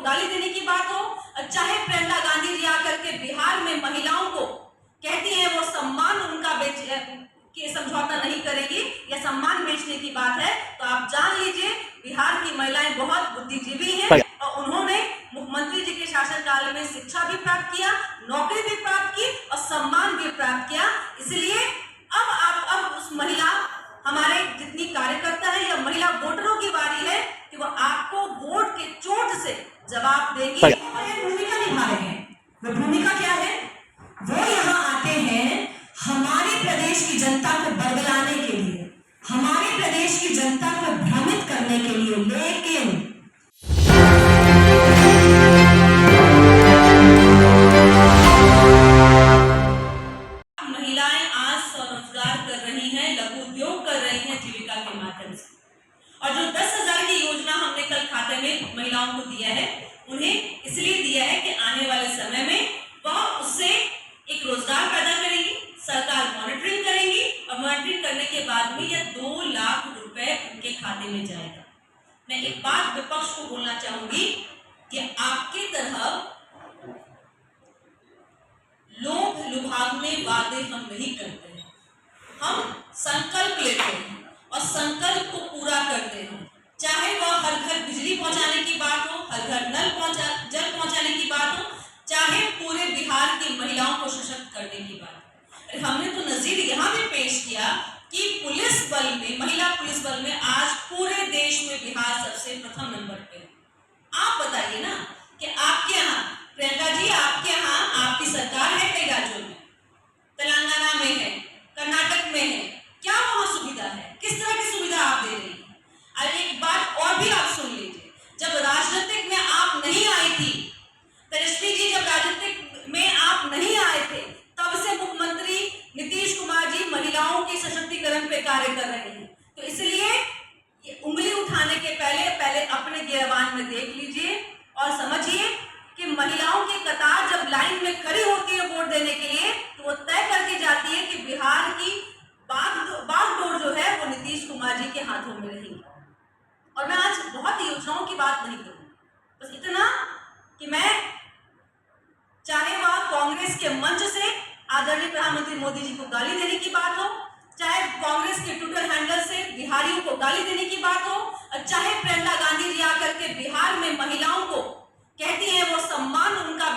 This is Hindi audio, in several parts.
गाली देने की बात हो, चाहे प्रियंका गांधी जी आकर के बिहार में महिलाओं को कहती है वो सम्मान उनका के समझौता नहीं करेगी या सम्मान बेचने की बात है, तो आप जान लीजिए बिहार की महिलाएं बहुत बुद्धिजीवी हैं और उन्होंने मुख्यमंत्री जी के शासनकाल में शिक्षा भी प्राप्त किया, नौकरी भी प्राप्त की और सम्मान भी प्राप्त किया। इसलिए अब उस महिला हमारे जितनी कार्यकर्ता है या महिला वोटरों की बारी है कि वो आपको वोट के चोट से जवाब देगी। भूमिका निभा रहे हैं, वो भूमिका क्या है? वो यहाँ आते हैं हमारे प्रदेश की जनता को बरगलाने के लिए, हमारे प्रदेश की जनता को भ्रमित करने के लिए। लेकिन महिलाएं आज स्वरोजगार कर रही हैं, लघु उद्योग कर रही हैं जीविका के माध्यम से, और जो 10,000 की योजना हमने कल खाते में महिलाओं को दिया है, उन्हें इसलिए दिया है कि आने वाले समय में वह उससे एक रोजगार पैदा करेगी, सरकार मॉनिटरिंग करेगी और मॉनिटरिंग करने के बाद में यह 2 लाख रुपए उनके खाते में जाएगा। मैं एक बात विपक्ष को बोलना चाहूंगी कि आपके तरह लोभ लुभावने वादे हम नहीं करते हैं, हम संकल्प लेते हैं और संकल्प को पूरा करते हैं। चाहे वह हर घर बिजली पहुंचाने की बात हो, हर घर जल पहुंचाने की बात हो, चाहे पूरे बिहार की महिलाओं को सशक्त करने की बात हो। हमने तो नजीर यहाँ भी पेश किया कि पुलिस बल में, महिला पुलिस बल में आज पूरे देश में बिहार सबसे प्रथम नंबर पे है। आप बताइए ना कि आपके यहाँ प्रियंका जी, आपके यहाँ आपकी सरकार है कई राज्यों में, तेलंगाना में है, कर्नाटक में है, क्या वहां सुविधा है? किस तरह की सुविधा आप दे रही है? और एक बात और भी आप सुन लीजिए, जब राजनीतिक में आप नहीं आई थी, तेजस्वी जी जब राजनीतिक में आप नहीं आए थे, तब से मुख्यमंत्री नीतीश कुमार जी महिलाओं के सशक्तिकरण पे कार्य कर रहे हैं। तो इसलिए उंगली उठाने के पहले अपने गिरबान में देख लीजिए और समझिए कि महिलाओं की कतार जब लाइन में खड़ी होती है वोट देने के लिए, तो वो तय करके जाती है कि बिहार की बागडोर जो है वो नीतीश कुमार जी के हाथों में रहेगी। और मैं आज बहुत योजनाओं की बात नहीं करूँ, बस इतना कि मैं चाहे वह कांग्रेस के मंच से आदरणीय प्रधानमंत्री मोदी जी को गाली देने की बात हो, चाहे कांग्रेस के ट्विटर हैंडल से बिहारियों को गाली देने की बात हो, और चाहे प्रियंका गांधी जी आकर के बिहार में महिलाओं को कहती है वो सम्मान उनका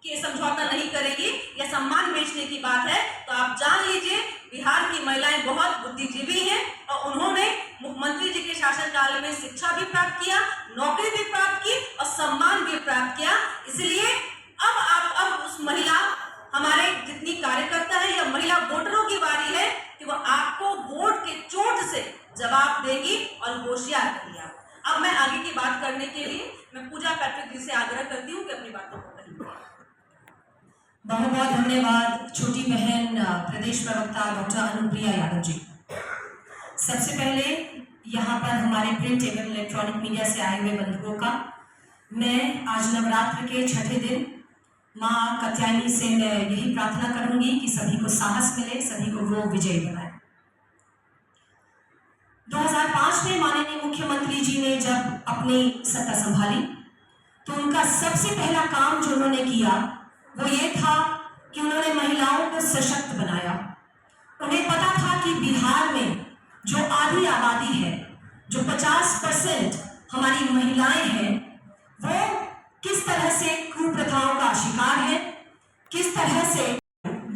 के समझौता नहीं करेगी या सम्मान बेचने की बात है, तो आप जान लीजिए बिहार की महिलाएं बहुत बुद्धिजीवी हैं और उन्होंने मुख्यमंत्री जी के शासनकाल में शिक्षा भी प्राप्त किया, नौकरी भी प्राप्त की और सम्मान भी प्राप्त किया। इसलिए अब उस महिला हमारे जितनी कार्यकर्ता है या महिला वोटरों की बारी है कि वो आपको वोट के चोट से जवाब देगी और होशियार करिए। अब मैं आगे की बात करने के लिए मैं पूजा पैट्रिक जी से आग्रह करती हूँ कि अपनी बातों को कहें। बहुत बहुत धन्यवाद छोटी बहन प्रदेश प्रवक्ता डॉक्टर अनुप्रिया यादव जी। सबसे पहले यहाँ पर हमारे प्रिंट एवं इलेक्ट्रॉनिक मीडिया से आए हुए बंधुओं का मैं आज नवरात्र के छठे दिन माँ कात्यायनी से मैं यही प्रार्थना करूंगी कि सभी को साहस मिले, सभी को वो विजयी बनाए। 2005 में माननीय मुख्यमंत्री जी ने जब अपनी सत्ता संभाली तो उनका सबसे पहला काम जो उन्होंने किया वो ये था कि उन्होंने महिलाओं को सशक्त बनाया। उन्हें पता था कि बिहार में जो आधी आबादी है, जो 50% हमारी महिलाएं हैं, वो किस तरह से कुप्रथाओं का शिकार है, किस तरह से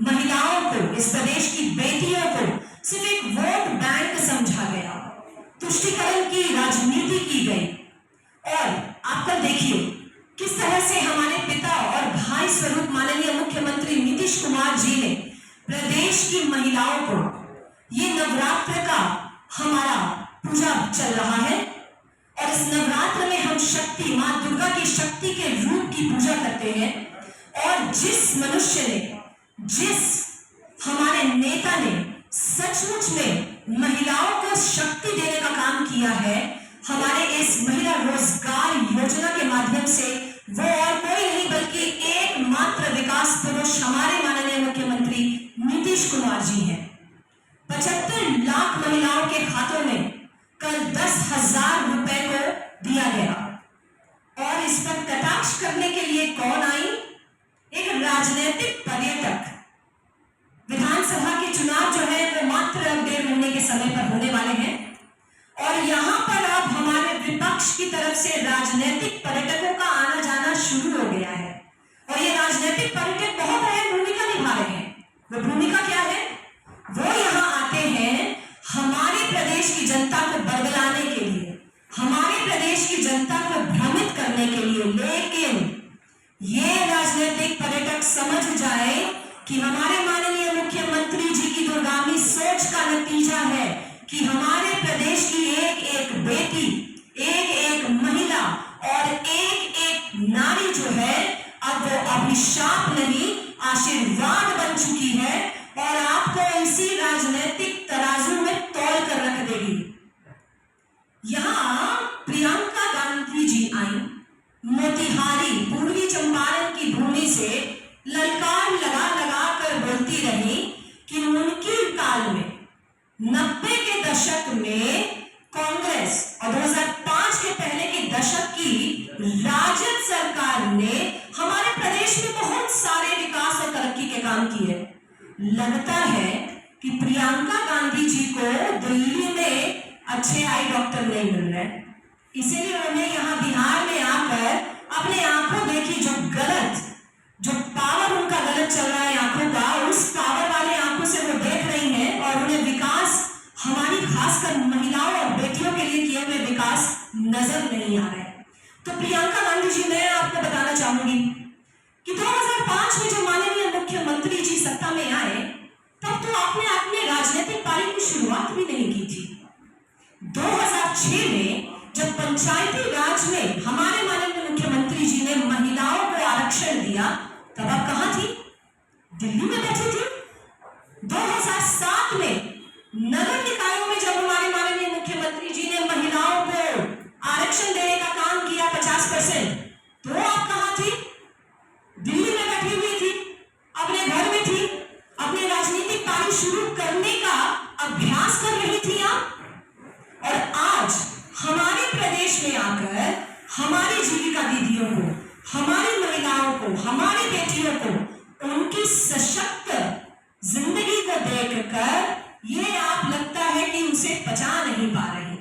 महिलाओं को, इस प्रदेश की बेटियों को सिर्फ एक वोट बैंक समझा गया, तुष्टीकरण की राजनीति की गई। और आप कल देखिए किस तरह से हमारे पिता और भाई स्वरूप माननीय मुख्यमंत्री नीतीश कुमार जी ने प्रदेश की महिलाओं को, ये नवरात्र का हमारा पूजा चल रहा है और इस नवरात्र में हम शक्ति, मां दुर्गा की शक्ति के रूप की पूजा करते हैं। और जिस मनुष्य ने, जिस हमारे नेता ने सचमुच में महिलाओं को शक्ति देने का काम किया है, हमारे इस महिला रोजगार योजना के माध्यम से, वो और कोई नहीं बल्कि एकमात्र विकास पुरुष हमारे माननीय मुख्यमंत्री नीतीश कुमार जी हैं। 75 लाख महिलाओं के खातों में कल 10,000 रुपए को दिया गया और इस पर लिए कौन आई? एक राजनीतिक पर्यटक। विधानसभा के चुनाव जो है वो मात्र 1.5 महीने के समय पर होने वाले हैं और यहाँ पर अब हमारे विपक्ष की तरफ से राजनीतिक पर्यटकों का आना जाना शुरू हो गया है और ये राजनीतिक पर्यटक बहुत अहम भूमिका निभा रहे हैं। वो भूमिका क्या है? वो यहाँ आते हैं हमारे प्रदेश की जनता को बरगलाने के लिए, हमारे प्रदेश की जनता को भ्रमित करने के लिए। लेकिन ये राजनीतिक पर्यटक समझ जाए कि हमारे माननीय मुख्यमंत्री जी की दूरगामी सोच का नतीजा है कि हमारे प्रदेश की एक एक बेटी, एक एक महिला और एक एक नारी जो है अब वो अभिशाप नहीं आशीर्वाद बन चुकी है और आपको इसी राजनीतिक तराजू में तौल कर रख देगी। यहां प्रियंका गांधी जी आई, मोतिहारी पूर्वी चंपारण की भूमि से ललकार लगा लगा कर बोलती रही कि उनके काल में 90 के दशक में कांग्रेस और 2005 के पहले के दशक की राजद सरकार ने हमारे प्रदेश में बहुत सारे विकास और तरक्की के काम किए। लगता है कि प्रियंका गांधी जी को दिल्ली में अच्छे आई डॉक्टर नहीं मिल रहे, इसीलिए उन्हें यहाँ बिहार में आकर अपने आंखों देखी जो पावर उनका गलत चल रहा है आंखों का, उस पावर वाले आंखों से वो देख रही हैं और उन्हें विकास, हमारी खासकर महिलाओं और बेटियों के लिए किए हुए विकास नजर नहीं आ रहे। तो प्रियंका गांधी जी, मैं आपको बताना चाहूंगी कि 2005 में जब माननीय मुख्यमंत्री जी सत्ता में आए तब तो आपने अपने राजनीतिक पारी की शुरुआत भी नहीं की थी। 2006 में जब पंचायती राज में हमारे माननीय मुख्यमंत्री जी ने महिलाओं को आरक्षण दिया तब आप कहां थी? दिल्ली में बैठी थी। 2007 में नगर निकायों में जब हमारे माननीय मुख्यमंत्री जी ने महिलाओं को आरक्षण देने का काम किया 50%, तो आप कहां थी? दिल्ली में बैठी हुई थी, अपने घर में थी, अपने राजनीतिक पारी शुरू करने का अभ्यास कर रही थी आप। और आज हमारे प्रदेश में आकर हमारी जीविका दीदियों को, हमारी महिलाओं को, हमारी बेटियों को उनकी सशक्त जिंदगी को देखकर ये आप लगता है कि उसे पचा नहीं पा रहे,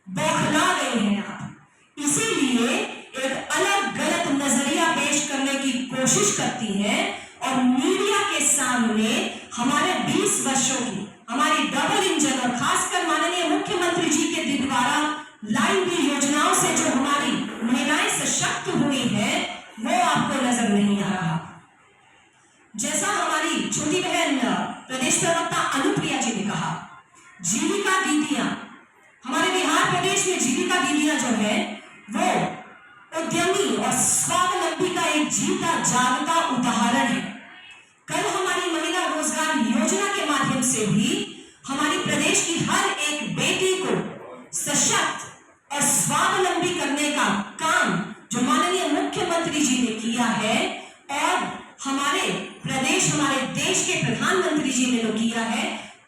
बौखला गए हैं आप। इसीलिए एक अलग गलत नजरिया पेश करने की कोशिश करती है और मीडिया के सामने हमारे 20 वर्षों की हमारी डबल इंजन और खासकर माननीय मुख्यमंत्री जी के द्वारा लाई हुई योजनाओं से जो हमारी महिलाएं सशक्त हुई है वो आपको नजर नहीं आ रहा। जैसा हमारी छोटी बहन प्रदेश प्रवक्ता अनुप्रिया जी ने कहा, जीविका दीदियां, हमारे बिहार प्रदेश में जीविका दीदियां जो है वो उद्यमी और स्वावलंबी का एक जीता जागता उदाहरण है। कल हमारी महिला रोजगार योजना के माध्यम से भी हमारी प्रदेश की हर एक बेटी को सशक्त और स्वावलंबी करने का काम जो माननीय मुख्यमंत्री जी ने किया है और हमारे प्रदेश, हमारे देश के प्रधानमंत्री जी ने जो किया है,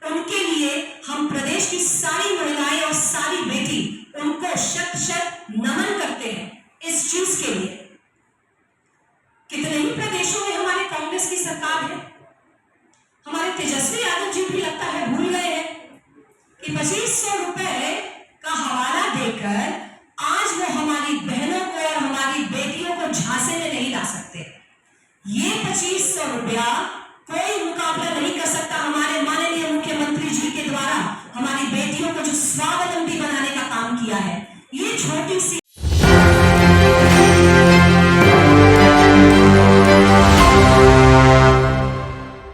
उनके लिए हम प्रदेश की सारी महिलाएं और सारी बेटी उनको शत शत नमन करते हैं इस चीज के लिए। कितने ही प्रदेशों में हमारे कांग्रेस की सरकार है, हमारे तेजस्वी यादव जी भी लगता है भूल गए हैं कि 2500 रुपए का हवाला देकर आज वो हमारी बहनों को और हमारी बेटियों को झांसे में नहीं ला सकते। ये 2500 रुपया कोई मुकाबला नहीं कर सकता हमारे माननीय मुख्यमंत्री जी के द्वारा हमारी बेटियों को जो स्वावलंबी बनाने का काम किया है। ये छोटी सी